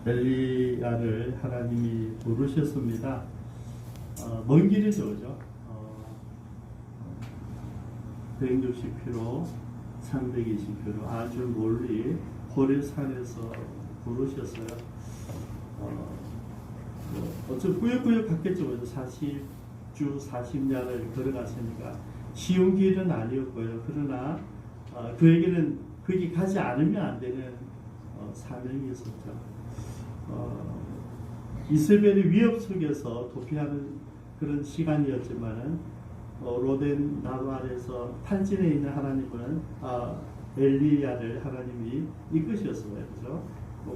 엘리야를 하나님이 부르셨습니다. 먼 길이죠, 그죠? 160km, 320km 아주 멀리 호렙산에서 부르셨어요. 어쩌면 꾸역꾸역 갔겠죠. 40주 40년을 걸어갔으니까 쉬운 길은 아니었고요. 그러나 그에게는 거기 가지 않으면 안 되는 사명이 있었죠. 이스라엘의 위협 속에서 도피하는 그런 시간이었지만은 로덴 나루 아래서 탈진에 있는 하나님은 엘리야를 하나님이 이끄셨어요. 그죠?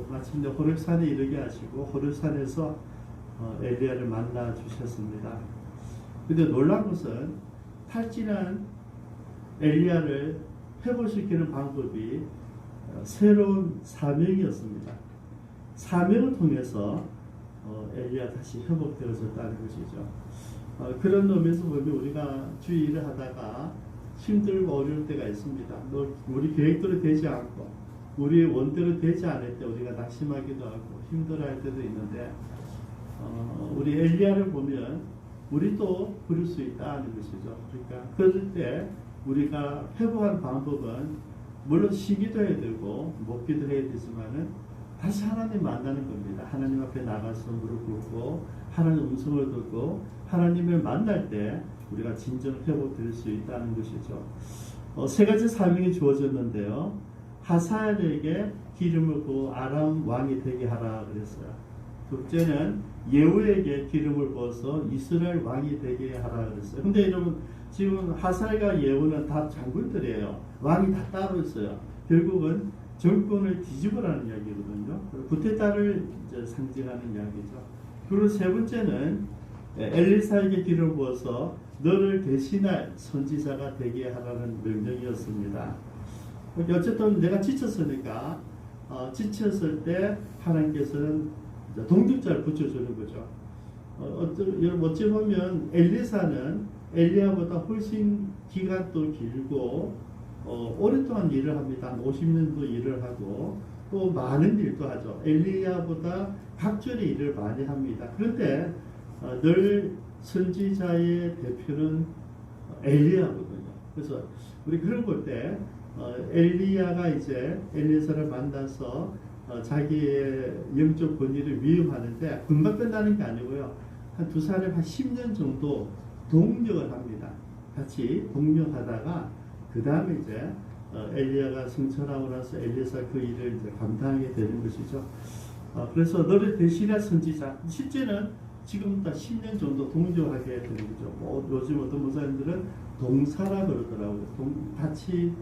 마침내 호렙산에 이르게 하시고 호렙산에서 엘리야를 만나 주셨습니다. 근데 놀라운 것은 탈진한 엘리야를 회복시키는 방법이 새로운 사명이었습니다. 사명을 통해서 엘리야 다시 회복되어졌다는 것이죠. 그런 의미에서 보면 우리가 주의 일을 하다가 힘들고 어려울 때가 있습니다. 우리 계획대로 되지 않고 우리의 원대로 되지 않을 때 우리가 낙심하기도 하고 힘들어할 때도 있는데 우리 엘리야를 보면 우리도 그럴 수 있다는 것이죠. 그러니까 그럴 때 우리가 회복하는 방법은 물론 쉬기도 해야 되고 먹기도 해야 되지만은 다시 하나님 만나는 겁니다. 하나님 앞에 나가서 무릎 꿇고 하나님 음성을 듣고 하나님을 만날 때 우리가 진정 회복될 수 있다는 것이죠. 세 가지 사명이 주어졌는데요. 하사엘에게 기름을 부어 아람 왕이 되게 하라 그랬어요. 둘째는 예후에게 기름을 부어서 이스라엘 왕이 되게 하라 그랬어요. 근데 여러분 지금 하사엘과 예후는 다 장군들이에요. 왕이 다 따로 있어요. 결국은 정권을 뒤집으라는 이야기거든요. 구테타를 이제 상징하는 이야기죠. 그리고 세 번째는 엘리사에게 기름을 부어서 너를 대신할 선지자가 되게 하라는 명령이었습니다. 어쨌든 내가 지쳤으니까 지쳤을 때 하나님께서는 동력자를 붙여주는 거죠. 여러분 어찌 보면 엘리사는 엘리야보다 훨씬 기간도 길고 오랫동안 일을 합니다. 50년도 일을 하고 또 많은 일도 하죠. 엘리야보다 각별히 일을 많이 합니다. 그런데 늘 선지자의 대표는 엘리야거든요. 그래서 우리 그걸 볼 때 엘리야가 이제 엘리사를 만나서 자기의 영적 권위를 위임하는데 금방 끝나는 게 아니고요. 한 두 사람 한 10년 정도 동력을 합니다. 같이 동력하다가 그 다음에 이제 엘리야가 승천하고 나서 엘리사 그 일을 이제 감당하게 되는 것이죠. 그래서 너를 대신할 선지자, 실제는 지금부터 10년 정도 동조하게 되는 거죠. 요즘 어떤 목사님들은 동사라 그러더라고요. 같이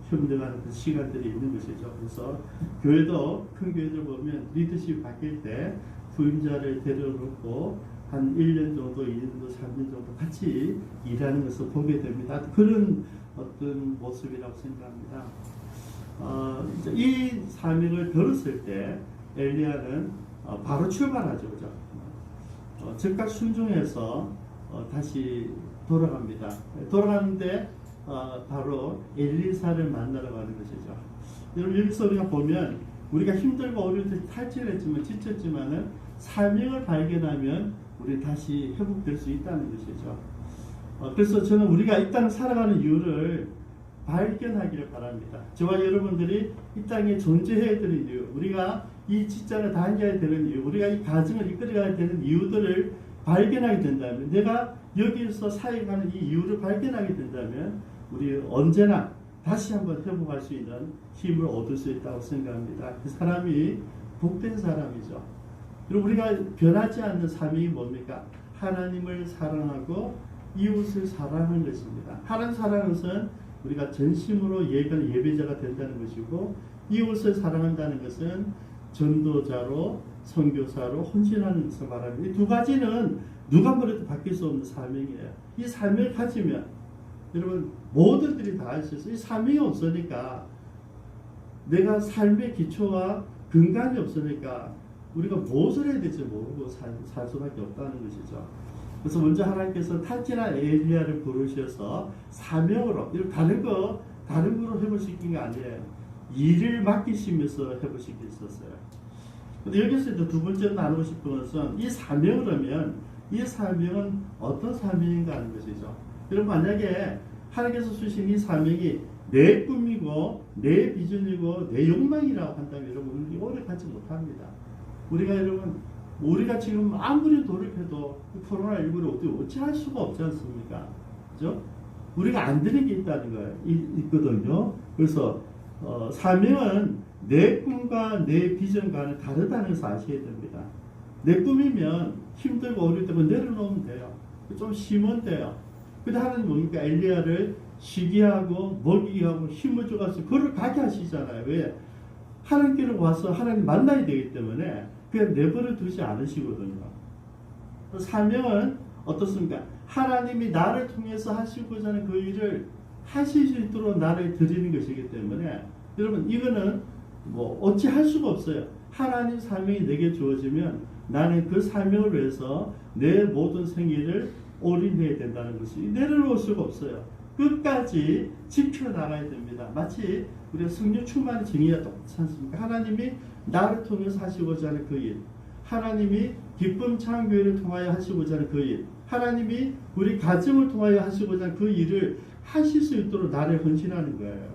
협력하는 그 시간들이 있는 것이죠. 그래서 교회도 큰 교회들 보면 리더십 바뀔 때 부임자를 데려놓고 한 1년 정도, 2년 정도, 3년 정도 같이 일하는 것을 보게 됩니다. 그런 어떤 모습이라고 생각합니다. 이 사명을 들었을 때 엘리야는 바로 출발하죠. 그죠? 즉각 순종해서 다시 돌아갑니다. 돌아가는데 바로 엘리사를 만나러 가는 것이죠. 여러분 여기서 우리가 보면 우리가 힘들고 어려울 때 탈출했지만 지쳤지만은 사명을 발견하면 우리 다시 회복될 수 있다는 것이죠. 그래서 저는 우리가 이 땅을 살아가는 이유를 발견하기를 바랍니다. 저와 여러분들이 이 땅에 존재해야 되는 이유, 우리가 이 직장을 다녀야 되는 이유, 우리가 이 가정을 이끌어가야 되는 이유들을 발견하게 된다면, 내가 여기서 사역하는 이 이유를 발견하게 된다면 우리 언제나 다시 한번 회복할 수 있는 힘을 얻을 수 있다고 생각합니다. 그 사람이 복된 사람이죠. 그리고 우리가 변하지 않는 사명이 뭡니까? 하나님을 사랑하고 이웃을 사랑하는 것입니다. 하나님 사랑하는 것은 우리가 전심으로 예배자가 된다는 것이고, 이웃을 사랑한다는 것은 전도자로 선교사로 헌신하는 것을 말합니다. 이 두 가지는 누가 뭐래도 바뀔 수 없는 사명이에요. 이 사명을 가지면 여러분 모두들이 다 할 수 있어요. 이 사명이 없으니까, 내가 삶의 기초와 근간이 없으니까 우리가 무엇을 해야 될지 모르고 살 수밖에 없다는 것이죠. 그래서 먼저 하나님께서 탈진한 엘리야를 부르셔서 사명으로, 다른 거로 회복시킨 게 아니에요. 일을 맡기시면서 회복시켰었어요. 근데 여기서 이제 두 번째로 나누고 싶은 것은 이 사명을 하면 이 사명은 어떤 사명인가 하는 것이죠. 여러분 만약에 하나님께서 주신 이 사명이 내 꿈이고 내 비전이고 내 욕망이라고 한다면 여러분 우리 오래 가지 못합니다. 우리가 지금 아무리 노력해도 코로나19를 어찌할 수가 없지 않습니까? 그죠? 우리가 안 되는 게 있다는 거예요. 있거든요. 그래서 사명은 내 꿈과 내 비전과는 다르다는 것을 아셔야 됩니다. 내 꿈이면 힘들고 어릴 때면 내려놓으면 돼요. 좀 쉬면 돼요. 근데 하나님 뭡니까? 엘리야를 쉬게 하고 먹이게 하고 힘을 줘가지고 그걸 가게 하시잖아요. 왜? 하나님께로 와서 하나님 만나야 되기 때문에 그냥 내버려 두지 않으시거든요. 사명은 어떻습니까? 하나님이 나를 통해서 하시고자 하는 그 일을 하실 수 있도록 나를 드리는 것이기 때문에 여러분 이거는 뭐 어찌 할 수가 없어요. 하나님 사명이 내게 주어지면 나는 그 사명을 위해서 내 모든 생애를 올인해야 된다는 것이 내려놓을 수가 없어요. 끝까지 지켜나가야 됩니다. 마치 우리가 성령 충만의 증의가 똑같지 않습니까? 하나님이 나를 통해서 하시고자 하는 그 일, 하나님이 기쁨 창교회를 통하여 하시고자 하는 그 일, 하나님이 우리 가정을 통하여 하시고자 하는 그 일을 하실 수 있도록 나를 헌신하는 거예요.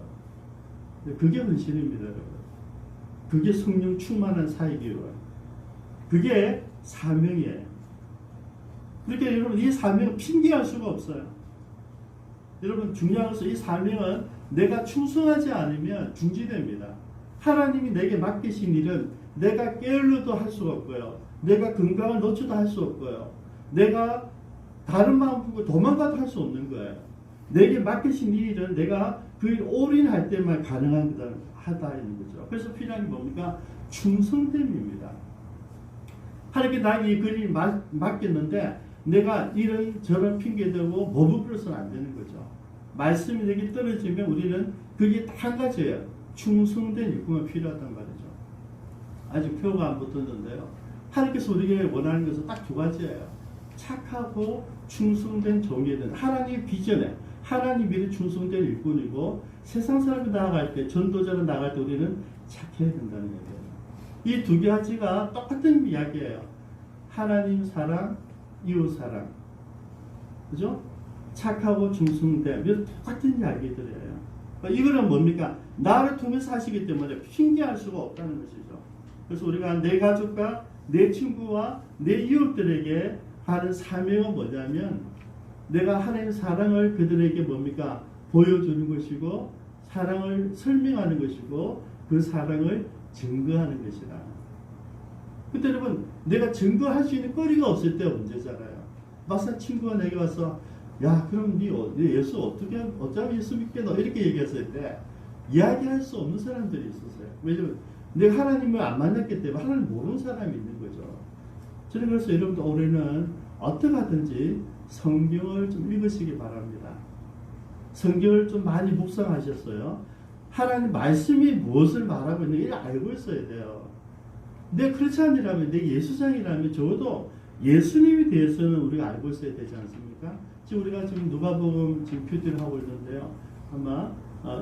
그게 헌신입니다, 여러분. 그게 성령 충만한 사역이에요. 그게 사명이에요. 그러니까 여러분 이 사명은 핑계할 수가 없어요. 여러분 중요한 것은 이 사명은 내가 충성하지 않으면 중지됩니다. 하나님이 내게 맡기신 일은 내가 게을러도 할 수가 없고요. 내가 건강을 놓쳐도 할 수 없고요. 내가 다른 마음 품고 도망가도 할 수 없는 거예요. 내게 맡기신 일은 내가 그 일 올인할 때만 가능한 하다는 거죠. 그래서 필요한 게 뭡니까? 충성됨입니다. 하나님께 나에게 이 글을 맡겼는데 내가 이런 저런 핑계대고 머뭇거려서는 안 되는 거죠. 말씀이 내게 떨어지면 우리는 그게 딱 한 가지예요. 충성된 일꾼이 필요하단 말이죠. 아직 표가 안 붙었는데요. 하나님께서 우리에게 원하는 것은 딱 두 가지예요. 착하고 충성된 종이 되는 하나님의 비전에 하나님 일에 충성된 일꾼이고 세상 사람이 나아갈 때 전도자로 나아갈 때 우리는 착해야 된다는 거예요. 이 두 가지가 똑같은 이야기예요. 하나님 사랑, 이웃 사랑. 그죠? 착하고 충성됨. 이런 똑같은 이야기들이에요. 이거는 뭡니까? 나를 통해서 하시기 때문에 핑계할 수가 없다는 것이죠. 그래서 우리가 내 가족과 내 친구와 내 이웃들에게 하는 사명은 뭐냐면 내가 하나님의 사랑을 그들에게 뭡니까? 보여주는 것이고 사랑을 설명하는 것이고 그 사랑을 증거하는 것이다. 근데 여러분 내가 증거할 수 있는 거리가 없을 때가 문제잖아요. 막상 친구가 내게 와서 야 그럼 네 예수 어쩌면 예수 믿겠노 이렇게 얘기했을 때 이야기할 수 없는 사람들이 있었어요. 왜냐면 내가 하나님을 안 만났기 때문에 하나님 모르는 사람이 있는 거죠. 저는 그래서 여러분들 올해는 어떻게 하든지 성경을 좀 읽으시기 바랍니다. 성경을 좀 많이 묵상하셨어요. 하나님 말씀이 무엇을 말하고 있는지 알고 있어야 돼요. 내 크리스찬이라면 내 예수장이라면 적어도 예수님에 대해서는 우리가 알고 있어야 되지 않습니까? 지금 우리가 지금 누가복음 지금 큐티를 하고 있는데요. 아마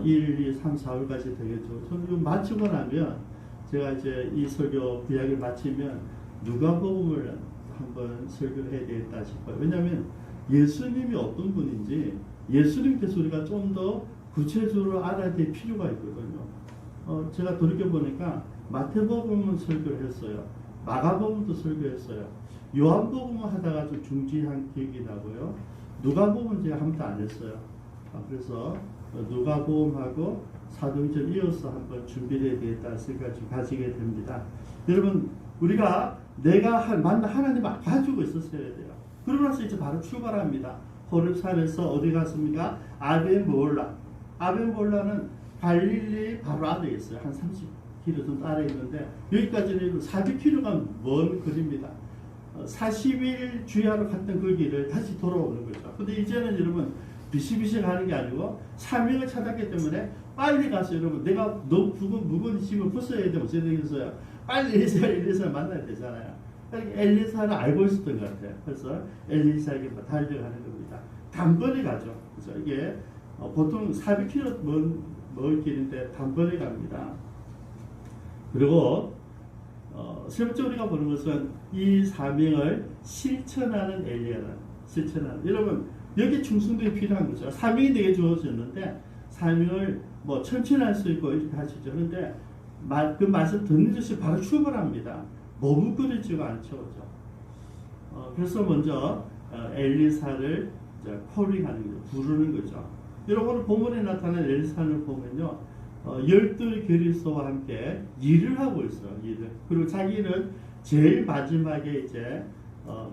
1, 2, 3, 4월까지 되겠죠. 저는 이거 마치고 나면 제가 이제 이 설교 구약을 마치면 누가복음을 한번 설교를 해야 되겠다 싶어요. 왜냐하면 예수님이 어떤 분인지 예수님께서 우리가 좀 더 구체적으로 알아야 될 필요가 있거든요. 제가 돌이켜보니까 마태복음은 설교를 했어요. 마가복음도 설교했어요. 요한복음을 하다가 좀 중지한 기억이 나고요. 누가복음은 제가 한 번도 안 했어요. 그래서 누가복음하고 사도행전 이어서 한번 준비를 해야 되겠다는 생각을 좀 가지게 됩니다. 여러분 우리가 내가 만나 하나님을 가지고 있었어야 돼요. 그러고 나서 이제 바로 출발합니다. 호렙산에서 어디 갔습니까? 아벤볼라는 갈릴리 바로 아래에 있어요. 한 30km 정도 아래에 있는데 여기까지는 400km가 먼 거리입니다. 40일 주야로 갔던 그 길을 다시 돌아오는 거죠. 근데 이제는 여러분 비시비시 가는 게 아니고 사명을 찾았기 때문에 빨리 가서 여러분 내가 너무 무거운 짐을 벗어야 되면 어떻게 되겠어요? 빨리 엘리사를 만나야 되잖아요. 엘리사를 알고 있었던 것 같아요. 그래서 엘리사에게 달려가는 겁니다. 단번에 가죠. 그래서 이게 보통 400km 먼 길인데 단번에 갑니다. 그리고 세 번째 우리가 보는 것은 이 사명을 실천하는 엘리야는 실천하는 여러분 여기 충성도가 필요한 거죠. 사명이 내게 주어졌는데 사명을 뭐 천천히 할 수 있고 이렇게 하시죠. 그런데 그 말씀 듣는 것이 바로 출발합니다. 머뭇거리지가 않죠, 그죠? 그래서 먼저 엘리사를 콜링하는 거죠, 부르는 거죠. 여러분 본문에 나타난 엘리사를 보면요, 12교리소와 함께 일을 하고 있어요. 일을. 그리고 자기는 제일 마지막에 이제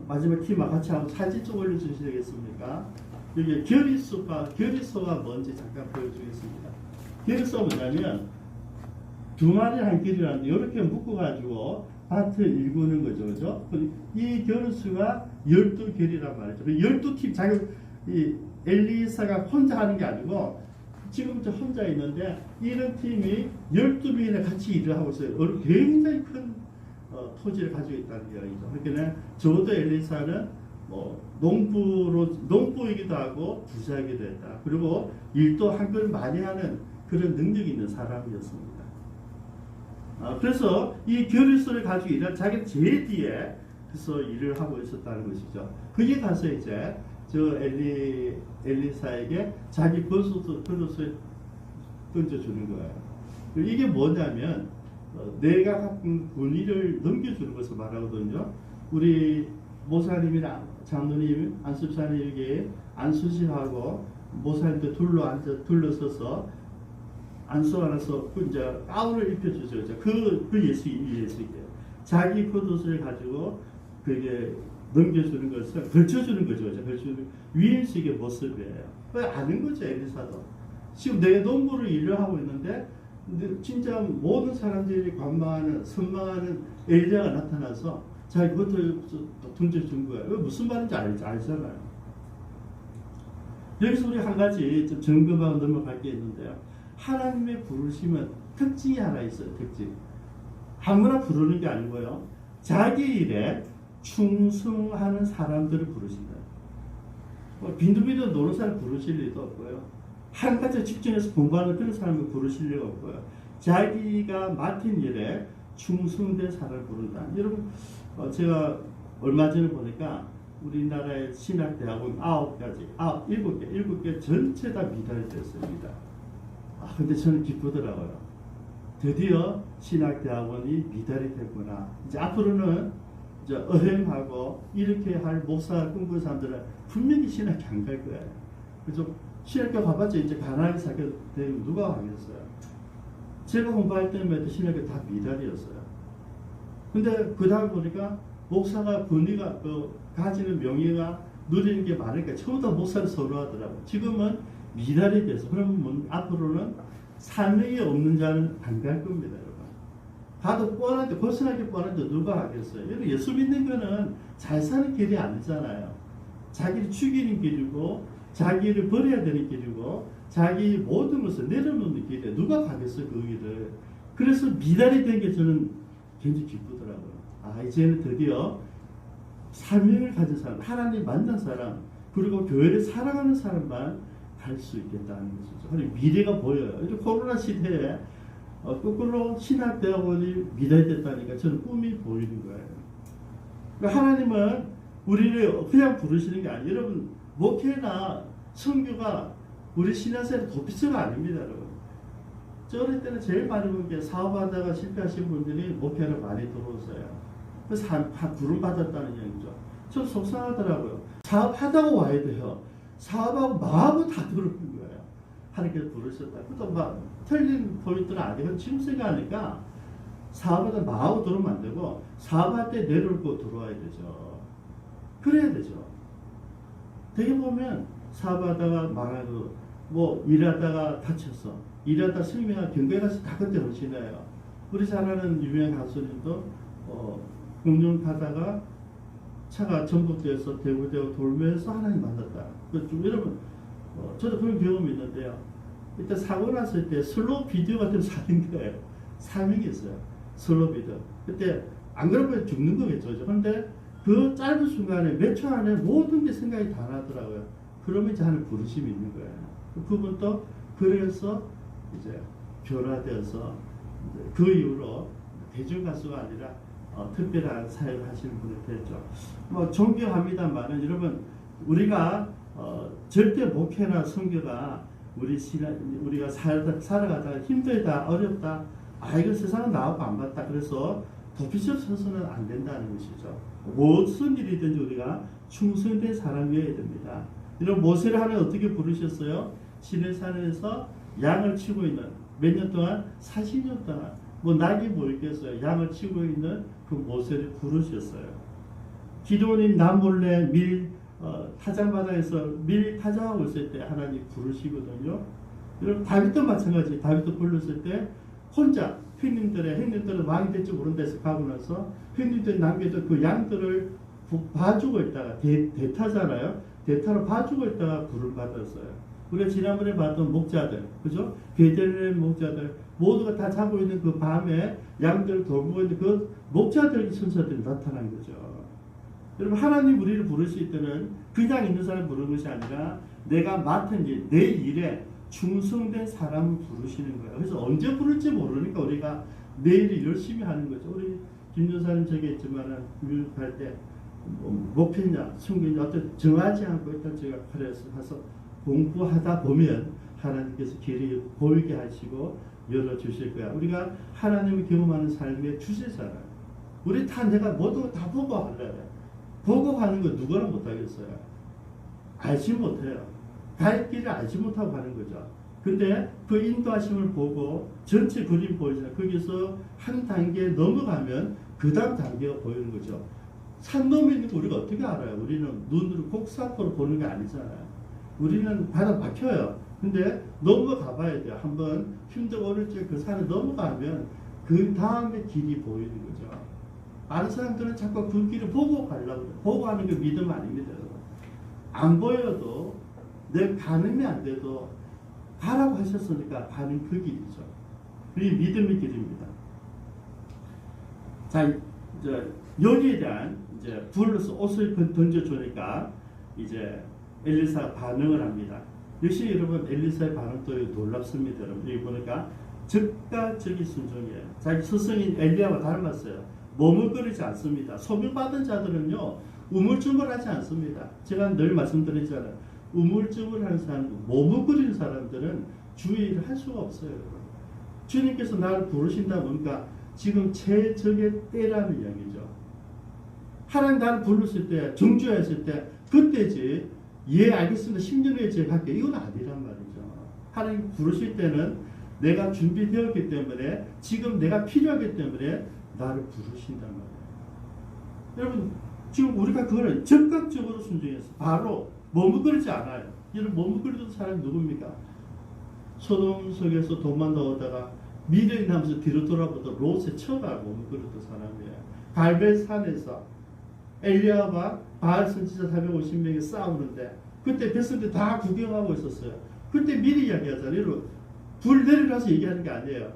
마지막 팀과 같이 한번 사진 좀 올려주시겠습니까? 여기 교리소가 뭔지 잠깐 보여주겠습니다. 교리소가 뭐냐면 두 마리 한 길이라는데 이렇게 묶어가지고 밭을 일구는 거죠, 그죠? 이 교리수가 12교리란 말이죠. 12팀 이 엘리사가 혼자 하는 게 아니고 지금 혼자 있는데 이런 팀이 12명이나 같이 일을 하고 있어요. 굉장히 큰 토지를 가지고 있다는 이야기죠. 그러니까 적어도 엘리사는 뭐 농부이기도 하고 부자이기도 했다. 그리고 일도 한걸 많이 하는 그런 능력이 있는 사람이었습니다. 그래서 이 교리소를 가지고 일한 자기는 제일 뒤에 그래서 일을 하고 있었다는 것이죠. 그게 가서 이제 저 엘리사에게 자기 겉옷을 던져주는 거예요. 이게 뭐냐면 내가 갖은 권위를 넘겨주는 것을 말하거든요. 우리 모사님이나 장로님, 안수사님에게 안수시하고 모사님들 둘러서서 안수 안에서 이제 가운을 입혀주죠. 그 예수이에요. 자기 겉옷을 가지고 그게 넘겨주는 것을 걸쳐주는 거죠. 걸쳐주는 위인식의 모습이에요. 아는 거죠, 엘리사도. 지금 내 농부를 일을 하고 있는데 진짜 모든 사람들이 선망하는 엘리야가 나타나서 자기 겉을 던져준 거예요. 무슨 말인지 알잖아요. 여기서 우리 한 가지 좀 점검하고 넘어갈 게 있는데요. 하나님의 부르심은 특징이 하나 있어요. 특징. 아무나 부르는 게 아니고요. 자기 일에 충성하는 사람들을 부르신다. 빈둥빈둥 노는 사람 부르실 리도 없고요. 한 가지 집중해서 공부하는 그런 사람을 부르실 리가 없고요. 자기가 맡은 일에 충성된 사람을 부른다. 여러분, 제가 얼마 전에 보니까 우리나라의 신학대학원 7개 전체 다 미달이 됐습니다. 근데 저는 기쁘더라고요. 드디어 신학대학원이 미달이 됐구나. 이제 앞으로는 이제 어행하고 이렇게 할 목사 꿈꾸는 사람들은 분명히 신학교 안 갈 거예요. 그래서 신학교 가봤자 이제 가난하게 살게 되면 누가 하겠어요? 제가 공부할 때만 신학교 다 미달이었어요. 근데 그 다음 보니까 목사가 권위가 가지는 명예가 누리는 게 많으니까 처음부터 목사를 선호하더라고요. 지금은 미달이 돼서 그러면 앞으로는 사명이 없는 자는 안 갈 겁니다, 여러분. 가도 뻔한데 벗어나기 뻔한데 누가 하겠어요? 여러분 예수 믿는 거는 잘 사는 길이 아니잖아요. 자기를 죽이는 길이고 자기를 버려야 되는 길이고 자기 모든 것을 내려놓는 길에 누가 가겠어요, 그 길을. 그래서 미달이 된 게 저는 굉장히 기쁘더라고요. 이제는 드디어 사명을 가진 사람, 하나님 만난 사람, 그리고 교회를 사랑하는 사람만 갈 수 있겠다는 것이죠. 그리고 미래가 보여요. 이제 코로나 시대에 거꾸로 신학대학원이 미달됐다니까 저는 꿈이 보이는 거예요. 그러니까 하나님은 우리를 그냥 부르시는 게 아니에요. 여러분, 목회나 선교가 우리 신앙생활의 도피처가 아닙니다, 여러분. 저 어릴 때는 제일 많이 본 게 사업하다가 실패하신 분들이 목회를 많이 들어오세요. 그래서 부름 받았다는 얘기죠. 좀 속상하더라고요. 사업하다고 와야 돼요. 사업하고 마음은 다 들어오는 거예요. 하나님께서 부르셨다. 그것도 막 틀린 포인트는 아니고 지금 생각하니까 사업하다 마음으로 들어오면 안 되고 사업할 때 내려올 거 들어와야 되죠. 그래야 되죠. 되게 보면 사업하다가 망하고 뭐 일하다가 다쳤어. 일하다 승리가 경기에 가서 다 그때 오시네요. 우리 잘 아는 유명한 가수님도 공룡 타다가 차가 전북대에서 대구대로 돌면서 하나님 만났다. 좀 여러분, 저도 그런 경험이 있는데요. 일단 사고 났을 때 슬로우 비디오 같은 거 사는 거예요. 사명이 있어요. 슬로우 비디오. 그때 안 그러면 죽는 거겠죠. 그런데 그 짧은 순간에 몇 초 안에 모든 게 생각이 다 나더라고요. 그러면 이제 하는 부르심이 있는 거예요. 그분도 그래서 이제 변화되어서 그 이후로 대중가수가 아니라 특별한 사역을 하시는 분이 됐죠. 뭐 존경합니다만은 여러분 우리가 절대 목회나 선교가 우리가 살아가다가 힘들다 어렵다 이거 세상은 나하고 안 맞다 그래서 도피처럼 서서는 안 된다는 것이죠. 무슨 일이든지 우리가 충성된 사람이어야 됩니다. 이런 모세를 하나님 어떻게 부르셨어요? 시내산에서 양을 치고 있는 몇 년 동안 40년 동안 뭐 낙이 뭐 있겠어요. 양을 치고 있는 그 모세를 부르셨어요. 기도원이 남몰래 타작마당에서 밀 타작하고 있을 때 하나님 부르시거든요. 여러분 다윗도 마찬가지. 다윗도 불렀을 때 혼자 형님들은 왕이 될지 모른다 해서 가고 나서 형님들이 남겨둔 그 양들을 봐주고 있다가 대타잖아요. 대타로 봐주고 있다가 부를 받았어요. 우리가 지난번에 봤던 목자들, 그죠? 베들레헴 목자들 모두가 다 자고 있는 그 밤에 양들을 돌보고 있는 그 목자들 천사들이 나타난 거죠. 여러분 하나님 우리를 부르실 때는 그냥 있는 사람 부르는 것이 아니라 내가 맡은 일, 내 일에 충성된 사람을 부르시는 거예요. 그래서 언제 부를지 모르니까 우리가 내일 열심히 하는 거죠. 우리 김전사님 저기 있지만은 교육할 때 목표냐, 성경이냐 어떤 정하지 않고 일단 제가 그래서 가서 공부하다 보면 하나님께서 길이 보이게 하시고 열어주실 거야. 우리가 하나님을 경험하는 삶의 주제잖아요. 우리 다 내가 모든 다 보고 하려고 보고 가는 거 누구나 못하겠어요. 알지 못해요. 갈 길을 알지 못하고 가는 거죠. 근데 그 인도하심을 보고 전체 그림 보이잖아요. 거기서 한 단계 넘어가면 그 다음 단계가 보이는 거죠. 산 넘어 있는 거 우리가 어떻게 알아요? 우리는 눈으로 곡사포로 보는 게 아니잖아요. 우리는 바다 막혀요. 근데 넘어가 봐야 돼요. 한번 힘들고 어릴 때 그 산을 넘어가면 그 다음에 길이 보이는 거죠. 많은 사람들은 자꾸 그 길을 보고 가려고 해요. 보고 하는 게 믿음 아닙니다. 여러분. 안 보여도 내 가늠이 안 돼도 가라고 하셨으니까 가는 그 길이죠. 그게 믿음의 길입니다. 자, 이제 여기에 대한 이제 불러서 옷을 던져주니까 이제 엘리사가 반응을 합니다. 역시 여러분 엘리사의 반응도 놀랍습니다. 여러분 여기 보니까 즉각적인 순종이에요. 자기 스승인 엘리야와 닮았어요. 머뭇거리지 않습니다. 소명받은 자들은요 우물쭈물하지 않습니다. 제가 늘 말씀드리잖아요. 우물쭈물하는 사람, 머뭇거리는 사람들은 주의를 할 수가 없어요. 여러분. 주님께서 나를 부르신다 보니까 지금 최적의 때라는 이야기죠. 하나님 나를 부르실 때, 정죄했을 때 그때지 예 알겠습니다. 10년 후에 제가 할게 이건 아니란 말이죠. 하나님 부르실 때는 내가 준비되었기 때문에 지금 내가 필요하기 때문에 나를 부르신단 말이에요. 여러분 지금 우리가 그거를 적극적으로 순종해서 바로 머뭇거리지 않아요. 이런 머뭇거리던 사람이 누굽니까? 소돔 속에서 돈만 넣었다가 미련이 나면서 뒤로 돌아보다 롯에 쳐가고 머뭇거리던 사람이에요. 갈멜산에서 엘리야와 바알 선지자 450명이 싸우는데 그때 백성들 다 구경하고 있었어요. 그때 미리 이야기하잖아요. 불 내리라서 얘기하는 게 아니에요.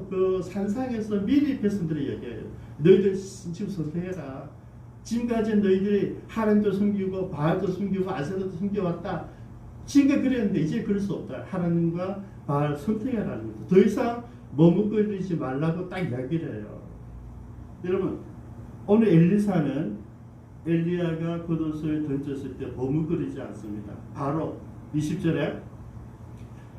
그 산상에서 미리 백성들이 얘기해요. 너희들 지금 선택해라. 지금까지 너희들이 하나님도 섬기고 바알도 섬기고 아세라도 섬겨왔다. 지금까지 그랬는데 이제 그럴 수 없다. 하나님과 바알 선택해라는 거죠. 더 이상 머뭇거리지 말라고 딱 이야기를 해요. 여러분 오늘 엘리사는 엘리야가 겉옷을 던졌을 때 머뭇거리지 않습니다. 바로 20절에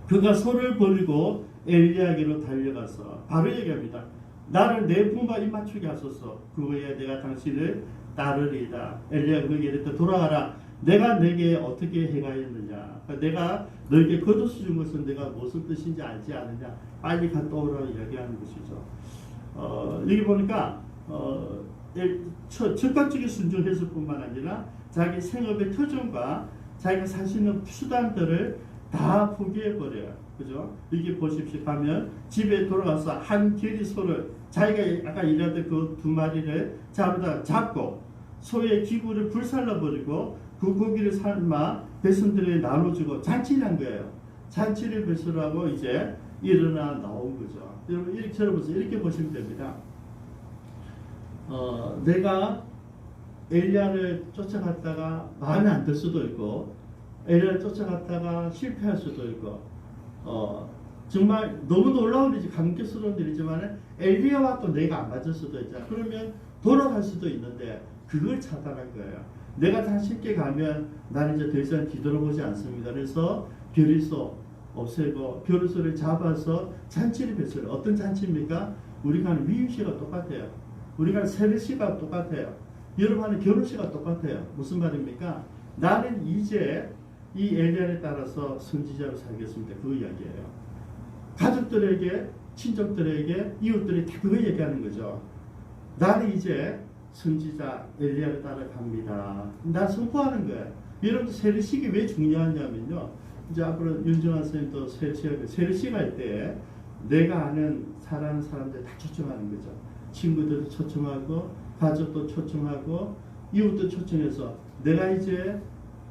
그가 손을 버리고 엘리야에게로 달려가서 바로 얘기합니다. 나를 내 품과 입맞추게 하소서. 그거에 내가 당신을 따르리이다. 엘리야가 그에게 이랬다. 돌아가라. 내가 내게 어떻게 행하였느냐. 내가 너에게 겉옷을 준 것은 내가 무슨 뜻인지 알지 않느냐. 빨리 갔다 오라고 이야기하는 것이죠. 여기 보니까 즉각적인 순종했을 뿐만 아니라 자기 생업의 터전과 자기가 살 수 있는 수단들을 다 포기해버려요. 그죠? 여기 보십시오. 가면 집에 돌아가서 한 개리 소를 자기가 아까 일하던 그 두 마리를 잡고 소의 기구를 불살라버리고 그 고기를 삶아 백성들에게 나눠주고 잔치를 한 거예요. 잔치를 배설하고 이제 일어나 나온 거죠. 여러분 이렇게 보시면 됩니다. 내가 엘리야를 쫓아갔다가 마음에 안 들 수도 있고 엘리야를 쫓아갔다가 실패할 수도 있고 정말 너무 놀라운 일이지, 감격스러운 일이지만 엘리야와 또 내가 안 맞을 수도 있잖아. 그러면 돌아갈 수도 있는데 그걸 차단한 거예요. 내가 당신께 가면 나는 이제 더 이상 뒤돌아보지 않습니다. 그래서 벼리소 없애고 벼리소를 잡아서 잔치를 펼쳐요. 어떤 잔치입니까? 우리가 하는 미유시가 똑같아요. 우리가 하는 세례시가 똑같아요. 여러분 하는 결혼시가 똑같아요. 무슨 말입니까? 나는 이제 이 엘리야에 따라서 선지자로 살겠습니다. 그 이야기예요. 가족들에게, 친족들에게, 이웃들에게 다 그거 얘기하는 거죠. 나는 이제 선지자 엘리야를 따라갑니다. 나 선포하는 거예요. 여러분 세례식이 왜 중요하냐면요. 이제 앞으로 윤정환 선생님도 세례식 할 때 내가 아는 사랑하는 사람들 다 초청하는 거죠. 친구들도 초청하고 가족도 초청하고 이웃도 초청해서 내가 이제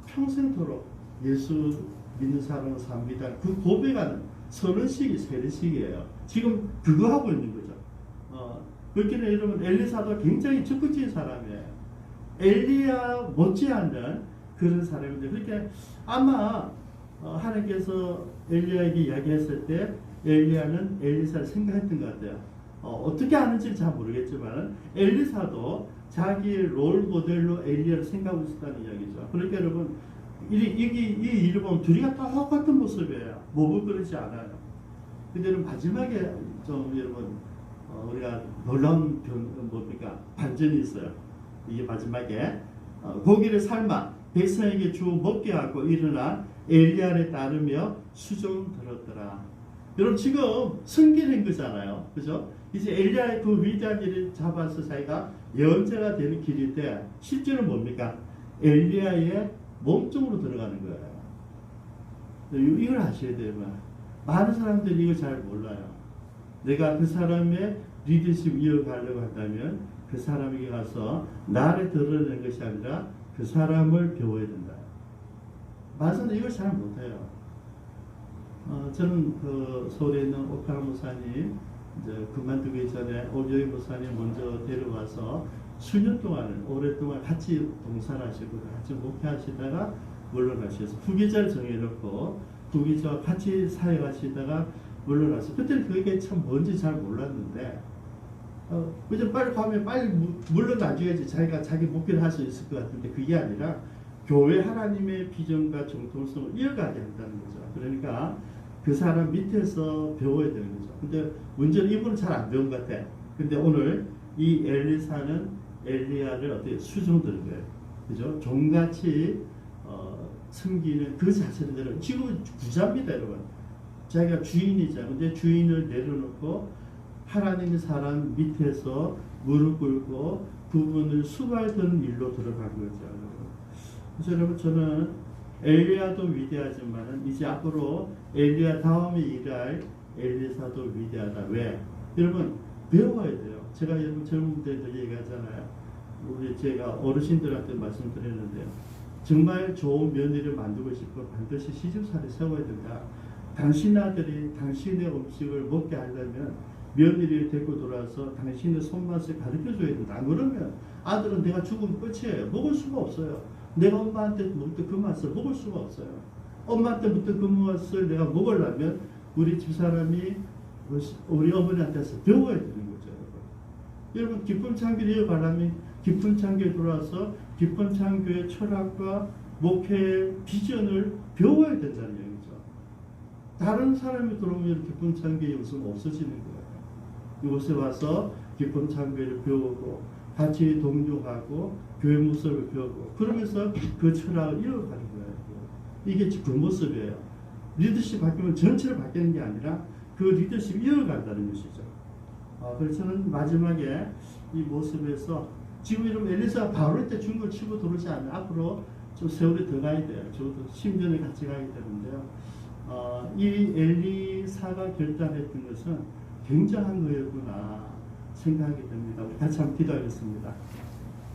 평생토록 예수 믿는 사람으로 삽니다. 그 고백하는 선언식이 세례식이에요. 지금 그거 하고 있는 거죠. 그렇기는 여러분 엘리사도 굉장히 적극적인 사람이에요. 엘리야 못지않는 그런 사람인데 그렇게 아마 하나님께서 엘리야에게 이야기했을 때 엘리야는 엘리사를 생각했던 것 같아요. 어떻게 아는지 잘 모르겠지만 엘리사도 자기 롤 모델로 엘리야를 생각하고 있었다는 이야기죠. 그러니까 여러분 이 일을 보면 둘이가 똑같은 모습이에요. 머뭇거리지 않아요. 근데 마지막에 좀 여러분 우리가 놀라운 뭡니까? 반전이 있어요. 이게 마지막에 고기를 삶아 백성에게 주어 먹게 하고 일어나 엘리야를 따르며 수종 들었더라. 여러분 지금 승기된 거잖아요. 그죠? 이제 엘리야의 그 위대한 일을 잡아서 자기가 예언자가 되는 길인데 실제로 뭡니까? 엘리야의 몸쪽으로 들어가는 거예요. 이걸 아셔야 돼요. 많은 사람들이 이걸 잘 몰라요. 내가 그 사람의 리더십 이어가려고 한다면 그 사람에게 가서 나를 드러내는 것이 아니라 그 사람을 배워야 된다. 많은 이걸 잘 못해요. 저는 그 서울에 있는 오카라 목사님 이제 그만두기 전에 오조이 목사님 먼저 데려와서 수년 동안 오랫동안 같이 봉사하시고 같이 목회하시다가 물러나셔서 후계자를 정해놓고 후계자와 같이 사역하시다가 물러나서 그때는 그게 참 뭔지 잘 몰랐는데 그저 빨리 가면 빨리 물러나줘야지 자기가 자기 목표를 할 수 있을 것 같은데 그게 아니라 교회 하나님의 비전과 정통성을 이어가게 한다는 거죠. 그러니까 그 사람 밑에서 배워야 되는 거죠. 근데 문제는 이분은 잘 안 배운 것 같아. 근데 오늘 이 엘리사는 엘리야를 어떻게 수종들은 거예요. 그죠? 종같이 섬기는 그 자체는 지금 부자입니다, 여러분. 자기가 주인이잖아요. 근데 주인을 내려놓고 하나님의 사람 밑에서 무릎 꿇고 그분을 수발하는 일로 들어간 거죠. 그래서 여러분 저는 엘리야도 위대하지만 이제 앞으로 엘리야 다음에 일할 엘리사도 위대하다. 왜? 여러분 배워야 돼요. 제가 여러분 젊은 분들도 얘기하잖아요. 제가 어르신들한테 말씀드렸는데요. 정말 좋은 며느리를 만들고 싶고 반드시 시집살이 세워야 된다. 당신 아들이 당신의 음식을 먹게 하려면 며느리를 데리고 돌아와서 당신의 손맛을 가르쳐줘야 된다. 안 그러면 아들은 내가 죽으면 끝이에요. 먹을 수가 없어요. 내가 엄마한테 먹던 그 맛을 먹을 수가 없어요. 엄마한테 먹던 그 맛을 내가 먹으려면 우리 집사람이 우리 어머니한테서 배워야 되는 거죠. 여러분 기쁨 창교를 이어가려면 기쁨 창교에 들어와서 기쁨 창교의 철학과 목회의 비전을 배워야 된다는 얘기죠. 다른 사람이 들어오면 기쁨 창교의 요소가 없어지는 거예요. 이곳에 와서 기쁨 창교를 배우고 같이 동조하고 교회 모습을 배우고 그러면서 그 철학을 이어가는 거예요. 이게 그 모습이에요. 리더십 바뀌면 전체를 바뀌는 게 아니라 그 리더십을 이어간다는 것이죠. 그래서 저는 마지막에 이 모습에서 지금 이러면 엘리사가 바로 때 중국을 치고 들어오지 않으면 앞으로 좀 세월이 더 가야 돼요. 저도 10년을 같이 가게 되는데요. 이 엘리사가 결단했던 것은 굉장한 거였구나 생각하게 됩니다. 우리 같이 한번 기도하겠습니다.